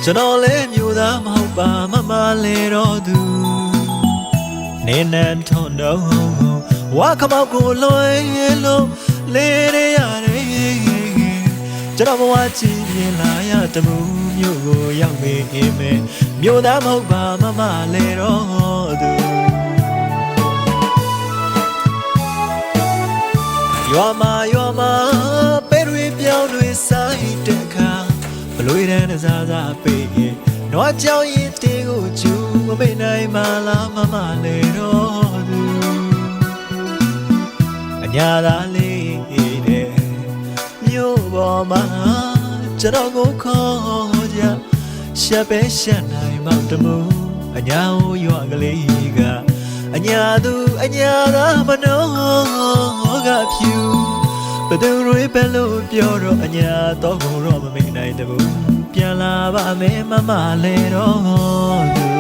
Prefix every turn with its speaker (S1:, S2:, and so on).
S1: ကျွန်တော်လည်းမျိုးသားမဟုတ်ပါမမလဲတော့သူနေနန်ထွန်းတော့ဝါခမောက်ကိုလွယ်လို့လေရရတယ်ကျွန်တော်ဘဝကြည့်မြင်လာရတမှုမျိုးကိုရောက်မေးမယ်မျိုးသားမဟုတ်ပါမမလဲတော့သူရွာမှာပဲတွေပြောင်းတွေဆိုင်တဲ့ခါဘလွေတန်းစားစားပေးရင်နွားကြောင်ရင်တေးကိုကျူမမေ့နိုင်မလားမမလဲတော့သူအညာသားလေးတဲ့မြို့ပေါ်မှာကျွန်တော်ကိုခေါ်ကြရှက်ပဲရှက်နိုင်မောင်တမူအညာကိုရွာကလေးကအညာသူအညာသားမနှောကဖြူဘသူတွေပဲလို့ပြောတော့အညာတော့ကိုတော့မမေ့နိုင်တဘူးပြန်လာပါမယ်မမလဲတော့သူ